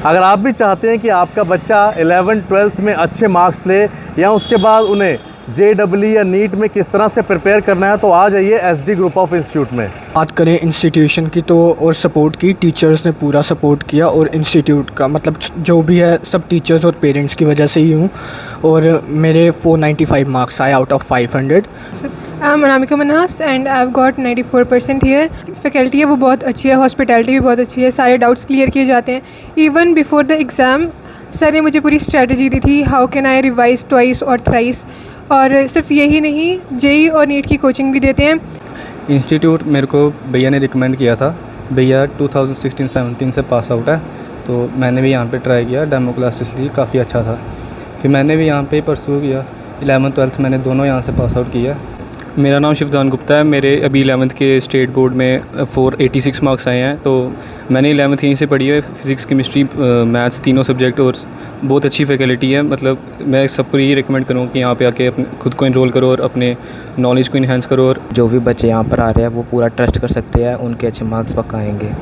अगर आप भी चाहते हैं कि आपका बच्चा 11th-12th में अच्छे मार्क्स ले या उसके बाद उन्हें JEE या नीट में किस तरह से प्रिपेयर करना है तो आ जाइए SD ग्रुप ऑफ इंस्टीट्यूट में। बात करें इंस्टीट्यूशन की तो और सपोर्ट की, टीचर्स ने पूरा सपोर्ट किया और इंस्टीट्यूट का मतलब जो भी है सब टीचर्स और पेरेंट्स की वजह से ही हूँ। और मेरे 495 मार्क्स आए out of 500। I'm Anamika Manas and I've got 94% here। Faculty है वो बहुत अच्छी है, हॉस्पिटैलिटी भी बहुत अच्छी है, सारे डाउट्स क्लियर किए जाते हैं। Even before the exam sir ने मुझे पूरी स्ट्रेटजी दी थी, how can I revise twice और थ्राइस। और सिर्फ यही नहीं, JEE और नीट की कोचिंग भी देते हैं। इंस्टीट्यूट मेरे को भैया ने रिकमेंड किया था, भैया 2016-17 से पास आउट है, तो मैंने भी यहाँ पे ट्राई किया, डेमो क्लासेस ली, काफ़ी अच्छा था। फिर मैंने भी यहाँ पे परस्यू किया, 11th-12th मैंने दोनों यहाँ से पास आउट किया। मेरा नाम शिवदान गुप्ता है। मेरे अभी 11th के स्टेट बोर्ड में 486 मार्क्स आए हैं। तो मैंने 11th यहीं से पढ़ी है, फिज़िक्स केमिस्ट्री मैथ्स तीनों सब्जेक्ट, और बहुत अच्छी फैकल्टी है। मतलब मैं सबको यही रिकमेंड करूँ कि यहाँ पे आके अपने खुद को इनरोल करो और अपने नॉलेज को इन्हेंस करो। और जो भी बच्चे यहाँ पर आ रहे हैं वो पूरा ट्रस्ट कर सकते हैं, उनके अच्छे मार्क्स पक्का आएंगे।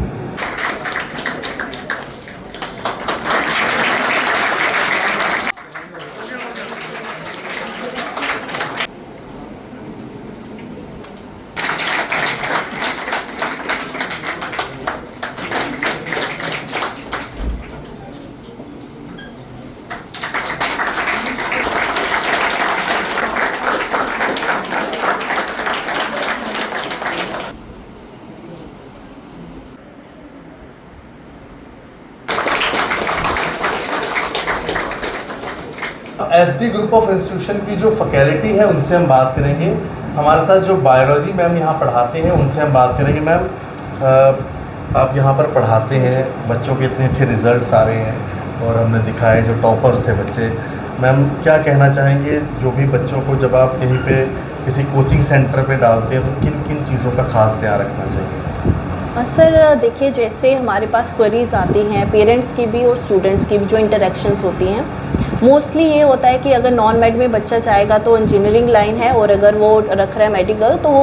SD ग्रुप ऑफ इंस्टीट्यूशन की जो फैकल्टी है उनसे हम बात करेंगे। हमारे साथ जो बायोलॉजी मैम यहाँ पढ़ाते हैं उनसे हम बात करेंगे। मैम, आप यहाँ पर पढ़ाते हैं, बच्चों के इतने अच्छे रिजल्ट्स आ रहे हैं और हमने दिखाए जो टॉपर्स थे बच्चे। मैम, क्या कहना चाहेंगे जो भी बच्चों को जब आप कहीं पे किसी कोचिंग सेंटर पे डालते हैं तो किन किन चीज़ों का खास ध्यान रखना चाहिए? सर देखिए, जैसे हमारे पास क्वेरीज आती हैं पेरेंट्स की भी और स्टूडेंट्स की भी, जो इंटरेक्शंस होती हैं, मोस्टली ये होता है कि अगर नॉन मेड में बच्चा चाहेगा तो इंजीनियरिंग लाइन है, और अगर वो रख रहा है मेडिकल तो वो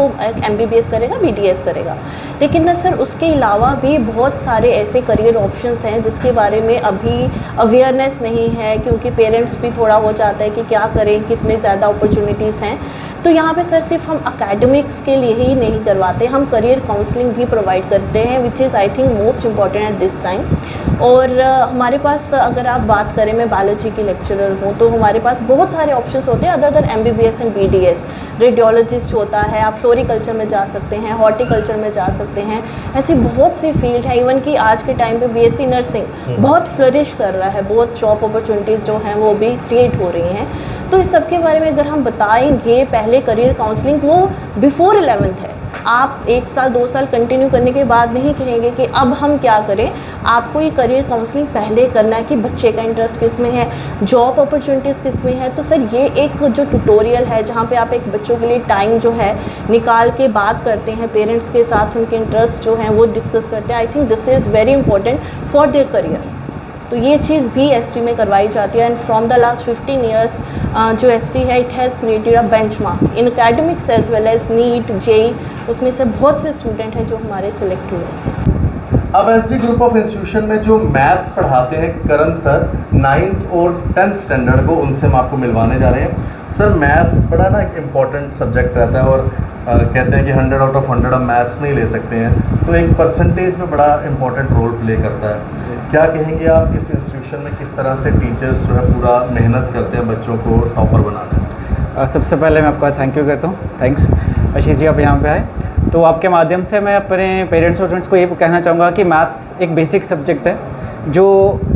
MBBS करेगा, BDS करेगा। लेकिन ना सर, उसके अलावा भी बहुत सारे ऐसे करियर ऑप्शंस हैं जिसके बारे में अभी अवेयरनेस नहीं है, क्योंकि पेरेंट्स भी थोड़ा हो जाता है कि क्या करें, किस में ज़्यादा अपॉर्चुनिटीज़ हैं। तो यहाँ पे सर सिर्फ हम अकेडमिक्स के लिए ही नहीं करवाते, हम करियर काउंसलिंग भी प्रोवाइड करते हैं, which is I think most important at this time. और हमारे पास अगर आप बात करें, मैं बायोलॉजी की लेक्चरर हूँ, तो हमारे पास बहुत सारे ऑप्शंस होते हैं other than MBBS and BDS। Radiologist होता है, आप फ्लोरिकल्चर में जा सकते हैं, हॉर्टिकल्चर में जा सकते हैं, ऐसी बहुत सी फील्ड है। इवन कि आज के टाइम पे BSc नर्सिंग बहुत फ्लरिश कर रहा है, बहुत जॉब अपॉर्चुनिटीज़ जो हैं वो भी क्रिएट हो रही हैं। तो इस सब के बारे में अगर हम बताएंगे, पहले करियर काउंसलिंग वो बिफोर 11th है। आप 1 साल 2 साल कंटिन्यू करने के बाद नहीं कहेंगे कि अब हम क्या करें। आपको ये करियर काउंसलिंग पहले करना है कि बच्चे का इंटरेस्ट किस में है, जॉब अपॉर्चुनिटीज़ किस में है। तो सर ये एक जो ट्यूटोरियल है जहाँ पे आप एक बच्चों के लिए टाइम जो है निकाल के बात करते हैं, पेरेंट्स के साथ उनके इंटरेस्ट जो हैं वो डिस्कस करते हैं, I think this is very important for their career. तो ये चीज़ भी ST में करवाई जाती है। And from the last 15 years जो ST है, it has created a benchmark in academics as well as NEET, JEE। उसमें से बहुत से स्टूडेंट हैं जो हमारे सिलेक्ट हुए हैं। अब SD ग्रुप ऑफ इंस्टीट्यूशन में जो मैथ्स पढ़ाते हैं करण सर, 9th और 10th स्टैंडर्ड को, उनसे हम आपको मिलवाने जा रहे हैं। सर, मैथ्स बड़ा ना एक इम्पॉर्टेंट सब्जेक्ट रहता है और कहते हैं कि 100 आउट ऑफ 100 हम मैथ्स में ही ले सकते हैं, तो एक परसेंटेज में बड़ा इम्पॉर्टेंट रोल प्ले करता है। क्या कहेंगे आप इस इंस्टीट्यूशन में किस तरह से टीचर्स जो है पूरा मेहनत करते हैं बच्चों को टॉपर बनाने में? सबसे पहले मैं आपका थैंक यू करता हूँ। थैंक्स आशीष जी, आप यहाँ पे आए। तो आपके माध्यम से मैं अपने पेरेंट्स और स्टूडेंट्स को ये कहना चाहूँगा कि मैथ्स एक बेसिक सब्जेक्ट है जो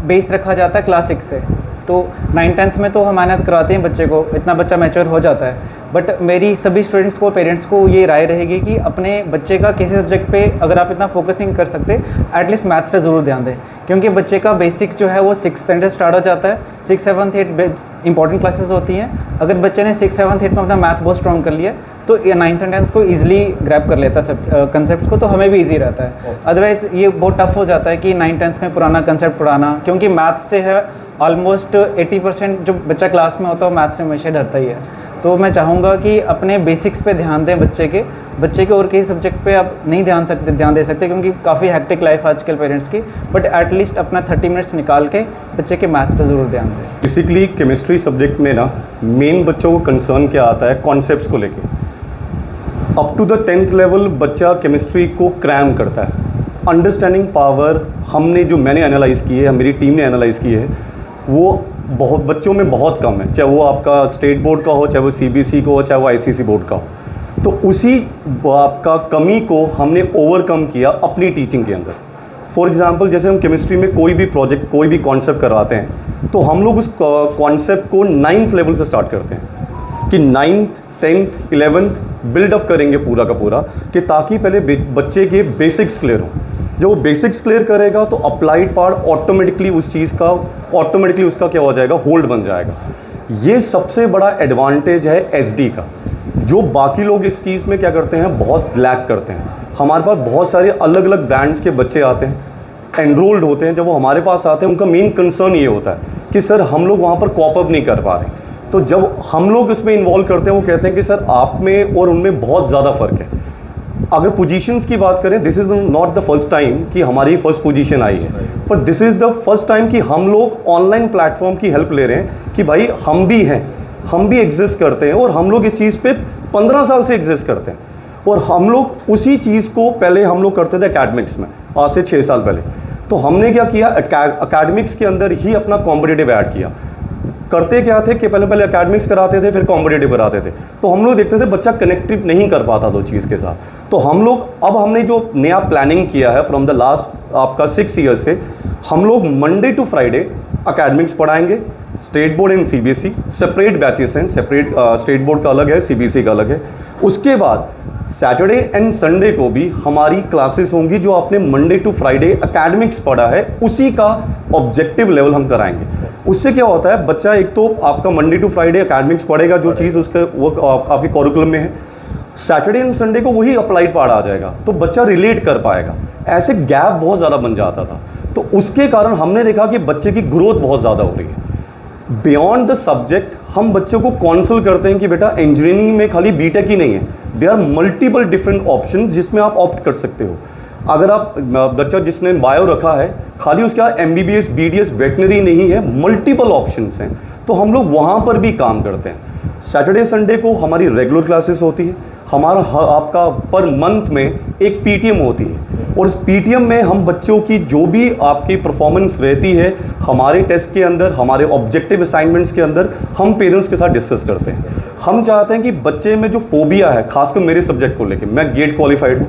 बेस रखा जाता है क्लास 6 से। तो 9th-10th में तो हम मेहनत करवाते हैं बच्चे को, इतना बच्चा मैच्योर हो जाता है। बट मेरी सभी स्टूडेंट्स को, पेरेंट्स को ये राय रहेगी कि अपने बच्चे का किसी सब्जेक्ट पे अगर आप इतना फोकस नहीं कर सकते, एटलीस्ट मैथ्स पे ज़रूर ध्यान दें, क्योंकि बच्चे का बेसिक जो है वो 6th स्टैंडर्ड स्टार्ट हो जाता है। 6th 7th 8 इंपॉर्टेंट क्लासेस होती हैं। अगर बच्चे ने 6th 7th 8 में अपना मैथ बहुत स्ट्रॉन्ग कर लिया तो 9th और 10th को ईजिली ग्रैब कर लेता है कंसेप्ट को, तो हमें भी ईजी रहता है। अदरवाइज़ ये बहुत टफ हो जाता है कि 9th-10th में पुराना कंसेप्ट पढ़ाना, क्योंकि मैथ्स से है ऑलमोस्ट 80% जो बच्चा क्लास में होता है वो मैथ्स से हमेशा डरता ही है। तो मैं चाहूँगा कि अपने बेसिक्स पे ध्यान दें बच्चे के और किसी सब्जेक्ट पे आप नहीं ध्यान दे सकते क्योंकि काफ़ी हैक्टिक लाइफ आजकल पेरेंट्स की, बट एटलीस्ट अपना 30 मिनट्स निकाल के बच्चे के मैथ्स पे ज़रूर ध्यान दें। बेसिकली केमिस्ट्री सब्जेक्ट में ना मेन बच्चों को कंसर्न क्या आता है, कॉन्सेप्ट्स को लेके। Up to the 10th level बच्चा केमिस्ट्री को क्रैम करता है। अंडरस्टैंडिंग पावर मैंने एनालाइज़ की है, मेरी टीम ने एनालाइज़ की है, वो बहुत बच्चों में बहुत कम है, चाहे वो आपका स्टेट बोर्ड का हो, चाहे वो सीबीएसई का हो, चाहे वो आईसीएसई बोर्ड का हो। तो उसी आपका कमी को हमने ओवरकम किया अपनी टीचिंग के अंदर। फॉर एग्जांपल जैसे हम केमिस्ट्री में कोई भी प्रोजेक्ट, कोई भी कॉन्सेप्ट करवाते हैं तो हम लोग उस कॉन्सेप्ट को 9th लेवल से स्टार्ट करते हैं कि 9th 10th 11th बिल्डअप करेंगे पूरा का पूरा, कि ताकि पहले बच्चे के बेसिक्स क्लियर हों। जब वो बेसिक्स क्लियर करेगा तो अप्लाइड पार्ट ऑटोमेटिकली उसका क्या हो जाएगा, होल्ड बन जाएगा। ये सबसे बड़ा एडवांटेज है एसडी का, जो बाकी लोग इस चीज़ में क्या करते हैं, बहुत लैक करते हैं। हमारे पास बहुत सारे अलग अलग ब्रांड्स के बच्चे आते हैं, एनरोल्ड होते हैं। जब वो हमारे पास आते हैं उनका मेन कंसर्न ये होता है कि सर हम लोग वहाँ पर कॉप अप नहीं कर पा रहे। तो जब हम लोग इसमें इन्वॉल्व करते हैं वो कहते हैं कि सर आप में और उनमें बहुत ज़्यादा फ़र्क है। अगर पोजीशंस की बात करें, this is not the first time कि हमारी फर्स्ट पोजीशन आई है, पर this is the first time कि हम लोग ऑनलाइन प्लेटफॉर्म की हेल्प ले रहे हैं कि भाई हम भी हैं, हम भी एग्जिस्ट करते हैं और हम लोग इस चीज़ पे 15 साल से एग्जिस्ट करते हैं। और हम लोग उसी चीज़ को पहले हम लोग करते थे एकेडमिक्स में, आज से 6 साल पहले। तो हमने क्या किया, एकेडमिक्स के अंदर ही अपना कॉम्पिटिटिव ऐड किया। करते क्या थे कि पहले एकेडमिक्स कराते थे, फिर कॉम्पिटिटिव कराते थे। तो हम लोग देखते थे बच्चा कनेक्टिव नहीं कर पाता दो चीज़ के साथ। तो हम लोग अब हमने जो नया प्लानिंग किया है फ्रॉम द लास्ट आपका 6 ईयर से, हम लोग मंडे टू फ्राइडे एकेडमिक्स पढ़ाएंगे। State board and CBSE separate batches हैं, सेपरेट स्टेट बोर्ड का अलग है, सीबीएसई का अलग है। उसके बाद सैटरडे एंड संडे को भी हमारी क्लासेस होंगी, जो आपने मंडे टू फ्राइडे एकेडमिक्स पढ़ा है उसी का ऑब्जेक्टिव लेवल हम कराएंगे। उससे क्या होता है, बच्चा एक तो आपका मंडे टू फ्राइडे एकेडमिक्स पढ़ेगा, जो चीज़ उसके वो आपके करिकुलम में है, सैटरडे एंड संडे को वही अप्लाइड पार्ट आ जाएगा, तो बच्चा रिलेट कर पाएगा। ऐसे गैप बहुत ज़्यादा बन जाता था, तो उसके कारण हमने देखा कि बच्चे की ग्रोथ बहुत ज़्यादा हो रही है। बियॉन्ड द सब्जेक्ट हम बच्चों को काउंसिल करते हैं कि बेटा इंजीनियरिंग में खाली बीटेक ही नहीं है, there are multiple different options जिसमें आप ऑप्ट कर सकते हो। अगर आप बच्चा जिसने बायो रखा है, खाली उसका एमबीबीएस बीडीएस वेटनरी नहीं है, मल्टीपल ऑप्शंस हैं, तो हम लोग वहाँ पर भी काम करते हैं। सैटरडे संडे को हमारी रेगुलर क्लासेस होती है। हमारा आपका पर मंथ में एक पीटीएम होती है, और इस पीटीएम में हम बच्चों की जो भी आपकी परफॉर्मेंस रहती है हमारे टेस्ट के अंदर, हमारे ऑब्जेक्टिव असाइनमेंट्स के अंदर, हम पेरेंट्स के साथ डिस्कस करते हैं। हम चाहते हैं कि बच्चे में जो फोबिया है, खासकर मेरे सब्जेक्ट को लेकर, मैं गेट क्वालिफाइड हूँ,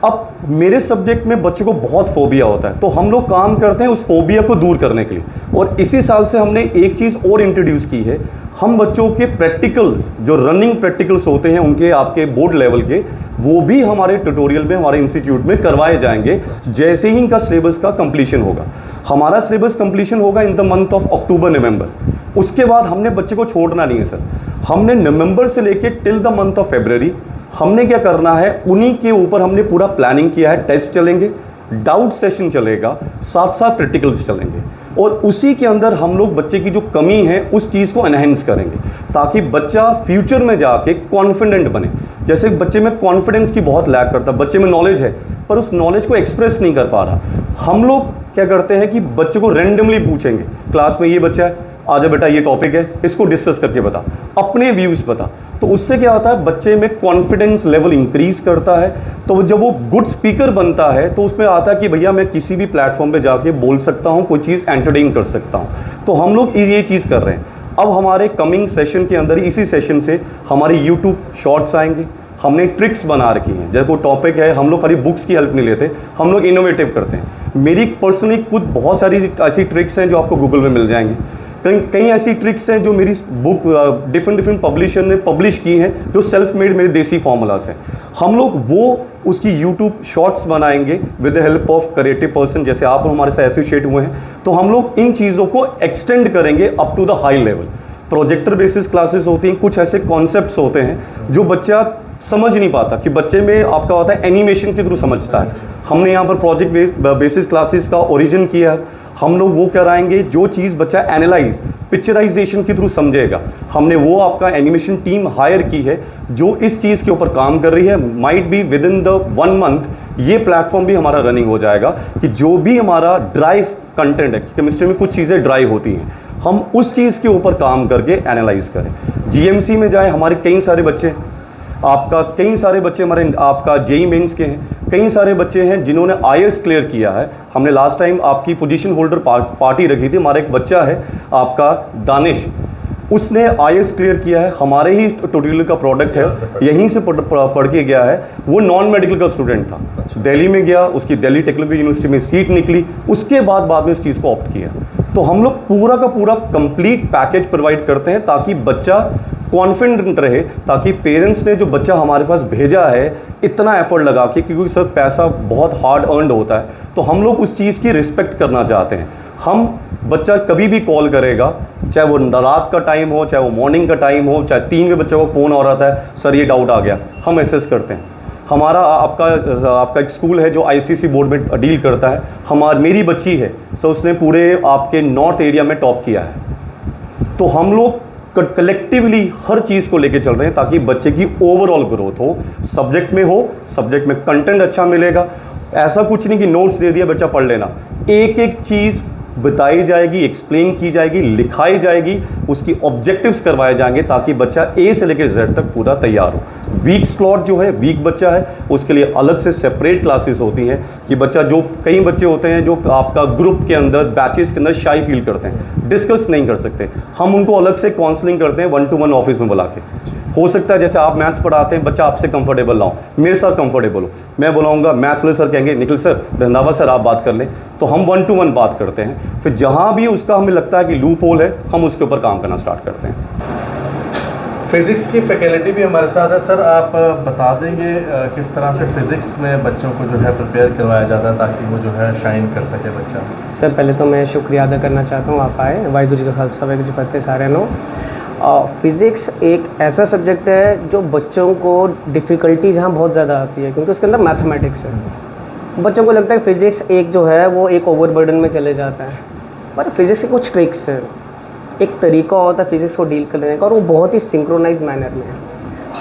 अब मेरे सब्जेक्ट में बच्चों को बहुत फोबिया होता है, तो हम लोग काम करते हैं उस फोबिया को दूर करने के लिए। और इसी साल से हमने एक चीज़ और इंट्रोड्यूस की है, हम बच्चों के प्रैक्टिकल्स, जो रनिंग प्रैक्टिकल्स होते हैं उनके आपके बोर्ड लेवल के, वो भी हमारे ट्यूटोरियल में, हमारे इंस्टीट्यूट में करवाए जाएंगे जैसे ही इनका सिलेबस का कंप्लीशन होगा। हमारा सिलेबस कंप्लीशन होगा in the month of October November. उसके बाद हमने बच्चे को छोड़ना नहीं है सर, हमने नवंबर से लेके till the month of February हमने क्या करना है, उन्हीं के ऊपर हमने पूरा प्लानिंग किया है। टेस्ट चलेंगे, डाउट सेशन चलेगा, साथ साथ प्रैक्टिकल्स चलेंगे, और उसी के अंदर हम लोग बच्चे की जो कमी है उस चीज़ को एनहेंस करेंगे, ताकि बच्चा फ्यूचर में जाके कॉन्फिडेंट बने। जैसे बच्चे में कॉन्फिडेंस की बहुत लैक करता है, बच्चे में नॉलेज है पर उस नॉलेज को एक्सप्रेस नहीं कर पा रहा। हम लोग क्या करते हैं कि बच्चे को रैंडमली पूछेंगे, क्लास में ये बच्चा है, आजा बेटा ये टॉपिक है, इसको डिस्कस करके बता, अपने व्यूज़ बता। तो उससे क्या होता है, बच्चे में कॉन्फिडेंस लेवल इंक्रीज करता है। तो जब वो गुड स्पीकर बनता है तो उसमें आता है कि भैया मैं किसी भी प्लेटफॉर्म पे जाके बोल सकता हूँ, कोई चीज़ एंटरटेन कर सकता हूँ। तो हम लोग ये चीज़ कर रहे हैं। अब हमारे कमिंग सेशन के अंदर, इसी सेशन से हमारे यूट्यूब शॉर्ट्स आएंगे। हमने ट्रिक्स बना रखी हैं, जैसे कोई टॉपिक है, हम लोग खाली बुक्स की हेल्प नहीं लेते, हम लोग इनोवेटिव करते हैं। मेरी पर्सनली खुद बहुत सारी ऐसी ट्रिक्स हैं जो आपको गूगल में मिल जाएंगी। कई ऐसी ट्रिक्स हैं जो मेरी बुक डिफरेंट पब्लिशर ने पब्लिश की हैं, जो सेल्फ मेड मेरे देसी फॉर्मूलाज हैं। हम लोग वो उसकी यूट्यूब शॉर्ट्स बनाएंगे with the help of creative person, जैसे आप हमारे साथ एसोसिएट हुए हैं। तो हम लोग इन चीज़ों को एक्सटेंड करेंगे up to the high level. Projector basis classes होती हैं, कुछ ऐसे कॉन्सेप्ट्स होते हैं जो बच्चा समझ नहीं पाता कि बच्चे में आपका होता है एनिमेशन के थ्रू समझता है। हमने यहाँ पर प्रोजेक्ट बेसिस क्लासेस का ओरिजिन किया है। हम लोग वो कराएंगे जो चीज़ बच्चा एनालाइज पिक्चराइजेशन के थ्रू समझेगा। हमने वो आपका एनिमेशन टीम हायर की है जो इस चीज़ के ऊपर काम कर रही है। Might be with in the 1 month ये प्लेटफॉर्म भी हमारा रनिंग हो जाएगा कि जो भी हमारा ड्राई कंटेंट है, केमिस्ट्री में कुछ चीज़ें ड्राई होती हैं, हम उस चीज़ के ऊपर काम करके एनालाइज करें। जीएमसी में जाए, हमारे कई सारे बच्चे हमारे आपका जेई मेंस के हैं, कई सारे बच्चे हैं जिन्होंने आईएएस क्लियर किया है। हमने लास्ट टाइम आपकी पोजीशन होल्डर पार्टी रखी थी, हमारा एक बच्चा है आपका दानिश, उसने आईएएस क्लियर किया है, हमारे ही ट्यूटोरियल का प्रोडक्ट है, यहीं से पढ़ के गया है। वो नॉन मेडिकल का स्टूडेंट था, दिल्ली में गया, उसकी दिल्ली टेक्निकल यूनिवर्सिटी में सीट निकली, उसके बाद में इस चीज़ को ऑप्ट किया। तो हम लोग पूरा का पूरा कंप्लीट पैकेज प्रोवाइड करते हैं ताकि बच्चा कॉन्फिडेंट रहे, ताकि पेरेंट्स ने जो बच्चा हमारे पास भेजा है इतना एफर्ट लगा के, क्योंकि सर पैसा बहुत हार्ड अर्नड होता है, तो हम लोग उस चीज़ की रिस्पेक्ट करना चाहते हैं। हम बच्चा कभी भी कॉल करेगा, चाहे वो रात का टाइम हो, चाहे वो मॉर्निंग का टाइम हो, चाहे 3 बजे बच्चे को फ़ोन आ रहा है, सर ये डाउट आ गया, हम असेस करते हैं। हमारा आपका एक स्कूल है जो आईसीएसई बोर्ड में डील करता है, मेरी बच्ची है सर, उसने पूरे आपके नॉर्थ एरिया में टॉप किया है। तो हम लोग कलेक्टिवली हर चीज़ को लेके चल रहे हैं ताकि बच्चे की ओवरऑल ग्रोथ हो, सब्जेक्ट में कंटेंट अच्छा मिलेगा। ऐसा कुछ नहीं कि नोट्स दे दिया बच्चा पढ़ लेना, एक एक चीज़ बताई जाएगी, एक्सप्लेन की जाएगी, लिखाई जाएगी, उसकी ऑब्जेक्टिव्स करवाए जाएंगे ताकि बच्चा ए से लेकर जेड तक पूरा तैयार हो। वीक स्लॉट जो है, वीक बच्चा है, उसके लिए अलग से सेपरेट क्लासेस होती हैं कि बच्चा, जो कई बच्चे होते हैं जो आपका ग्रुप के अंदर, बैचेस के अंदर शाई फील करते हैं, डिस्कस नहीं कर सकते, हम उनको अलग से काउंसलिंग करते हैं 1-to-1 ऑफिस में बुला के। हो सकता है जैसे आप मैथ्स पढ़ाते हैं, बच्चा आपसे कंफर्टेबल ना हो, मेरे साथ कंफर्टेबल हो, मैं बुलाऊंगा, मैथ्स वाले सर कहेंगे निखिल सर, रंधावा सर आप बात कर लें, तो हम 1-to-1 बात करते हैं। फिर जहाँ भी उसका हमें लगता है कि लूप होल है, हम उसके ऊपर काम करना स्टार्ट करते हैं। फिज़िक्स की फैकल्टी भी हमारे साथ है। सर आप बता देंगे किस तरह से फ़िज़िक्स में बच्चों को जो है प्रिपेयर करवाया जाता है ताकि वो जो है शाइन कर सके बच्चा? सर पहले तो मैं शुक्रिया अदा करना चाहता हूँ, आप आए, वाहिगुरू जी का खालसा वाहिगुरू जी फतेह साਰਿਆਂ ਨੂੰ। फ़िज़िक्स एक ऐसा सब्जेक्ट है जो बच्चों को डिफ़िकल्टी जहाँ बहुत ज़्यादा आती है, क्योंकि उसके अंदर मैथमेटिक्स है। बच्चों को लगता है फ़िज़िक्स एक जो है वो एक ओवरबर्डन में चले जाता है, पर फिज़िक्स के कुछ ट्रिक्स हैं, एक तरीका होता है फिज़िक्स को डील करने का, और वो बहुत ही सिंक्रोनाइज मैनर में है।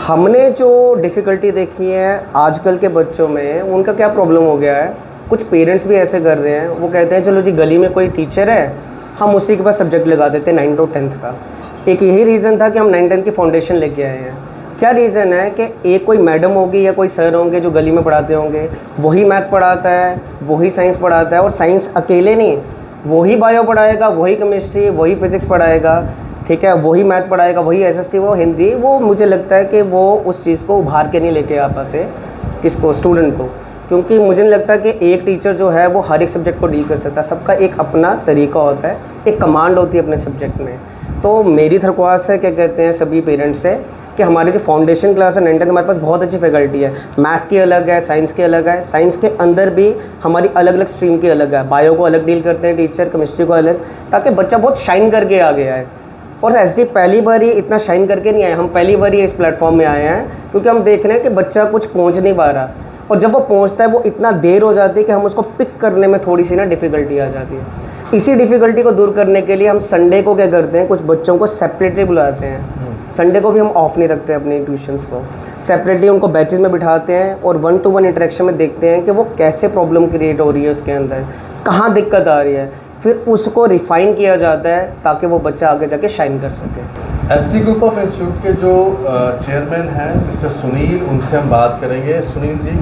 हमने जो डिफ़िकल्टी देखी है आजकल के बच्चों में, उनका क्या प्रॉब्लम हो गया है, कुछ पेरेंट्स भी ऐसे कर रहे हैं, वो कहते हैं चलो जी गली में कोई टीचर है, हम उसी के पास सब्जेक्ट लगा देते हैं 9th और 10th का। एक यही रीज़न था कि हम 9th 10th की फाउंडेशन लेके आए हैं। क्या रीज़न है कि एक कोई मैडम होगी या कोई सर होंगे जो गली में पढ़ाते होंगे, वही मैथ पढ़ाता है, वही साइंस पढ़ाता है, और साइंस अकेले नहीं, वही बायो पढ़ाएगा, वही केमिस्ट्री, वही फिज़िक्स पढ़ाएगा, ठीक है, वही मैथ पढ़ाएगा, वही एसएसटी, वो हिंदी। वो मुझे लगता है कि वो उस चीज़ को उभार के नहीं लेके आ पाते किसको, स्टूडेंट को, क्योंकि मुझे नहीं लगता कि एक टीचर जो है वो हर एक सब्जेक्ट को डील कर सकता है। सबका एक अपना तरीका होता है, एक कमांड होती है अपने सब्जेक्ट में। तो मेरी दरख्वास्त है, क्या कहते हैं, सभी पेरेंट्स से कि हमारी जो फाउंडेशन क्लास है 9th 10th, हमारे पास बहुत अच्छी फैकल्टी है। मैथ की अलग है, साइंस की अलग है, साइंस के अंदर भी हमारी अलग अलग स्ट्रीम की अलग है, बायो को अलग डील करते हैं टीचर, केमिस्ट्री को अलग, ताकि बच्चा बहुत शाइन करके आ गया है। और एसडी पहली बार ही इतना शाइन करके नहीं आए, हम पहली बार ही इस प्लेटफॉर्म में आए हैं, क्योंकि हम देख रहे हैं कि बच्चा कुछ पहुँच नहीं पा रहा, और जब वो पहुँचता है वो इतना देर हो जाती है कि हम उसको पिक करने में थोड़ी सी ना डिफ़िकल्टी आ जाती है। इसी डिफ़िकल्टी को दूर करने के लिए हम संडे को क्या करते हैं, कुछ बच्चों को सेपरेटली बुलाते हैं। संडे को भी हम ऑफ नहीं रखते अपनी ट्यूशन्स को, सेपरेटली उनको बैचेस में बिठाते हैं और 1-to-1 इंटरेक्शन में देखते हैं कि वो कैसे प्रॉब्लम क्रिएट हो रही है, उसके अंदर कहाँ दिक्कत आ रही है, फिर उसको रिफ़ाइन किया जाता है ताकि वो बच्चा आगे जाके शाइन कर सके। एसटी ग्रुप ऑफ इंस्टीट्यूट के जो चेयरमैन हैं मिस्टर सुनील, उनसे हम बात करेंगे। सुनील जी,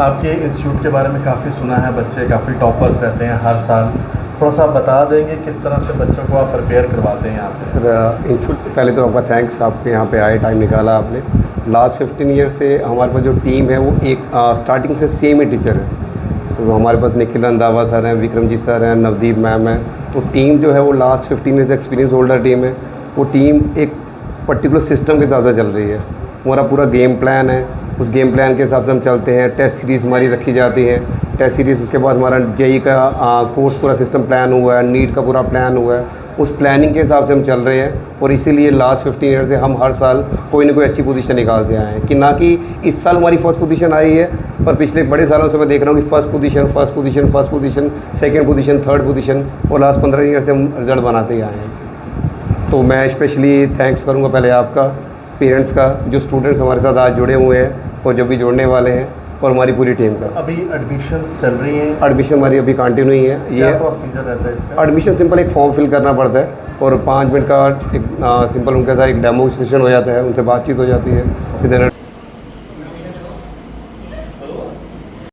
आपके इंस्टीट्यूट के बारे में काफ़ी सुना है, बच्चे काफ़ी टॉपर्स रहते हैं हर साल, थोड़ा सा बता देंगे किस तरह से बच्चों को आप प्रिपेयर करवाते हैं यहाँ पे? सर इंस्टीट्यूट, पहले तो आपका थैंक्स, आपके यहाँ पे आए, टाइम निकाला आपने। लास्ट 15 ईयर से हमारे पास जो टीम है वो एक स्टार्टिंग से सेम ही टीचर है। तो हमारे पास निखिल रंधावा सर हैं, विक्रम जी सर हैं, नवदीप मैम हैं। तो टीम जो है वो लास्ट 15 ईयर से एक्सपीरियंस होल्डर टीम है। वो टीम एक पर्टिकुलर सिस्टम के हिसाब से चल रही है। हमारा पूरा गेम प्लान है, उस गेम प्लान के हिसाब से हम चलते हैं। टेस्ट सीरीज़ हमारी रखी जाती है, टेस्ट सीरीज़, उसके बाद हमारा जेई का कोर्स पूरा सिस्टम प्लान हुआ है, नीट का पूरा प्लान हुआ है, उस प्लानिंग के हिसाब से हम चल रहे हैं और इसीलिए लास्ट 15 ईयर से हम हर साल कोई ना कोई अच्छी पोजीशन निकालते आए हैं। कि ना कि इस साल हमारी फर्स्ट पोजीशन आई है, पर पिछले बड़े सालों से मैं देख रहा हूँ कि first position, second position, third position, और लास्ट 15 ईयर से हम रिजल्ट बनाते ही आए हैं। तो मैं स्पेशली थैंक्स करूँगा पहले आपका, पेरेंट्स का, जो स्टूडेंट्स हमारे साथ आज जुड़े हुए हैं और जो भी जुड़ने वाले हैं, और हमारी पूरी टीम का। अभी एडमिशन्स चल रही हैं? एडमिशन हमारी अभी कंटिन्यू ही है। ये प्रोसीजर रहता है इसका? एडमिशन सिंपल एक फॉर्म फिल करना पड़ता है और 5 मिनट का एक सिंपल उनके साथ एक डेमो सेशन हो जाता है, उनसे बातचीत हो जाती है, फिर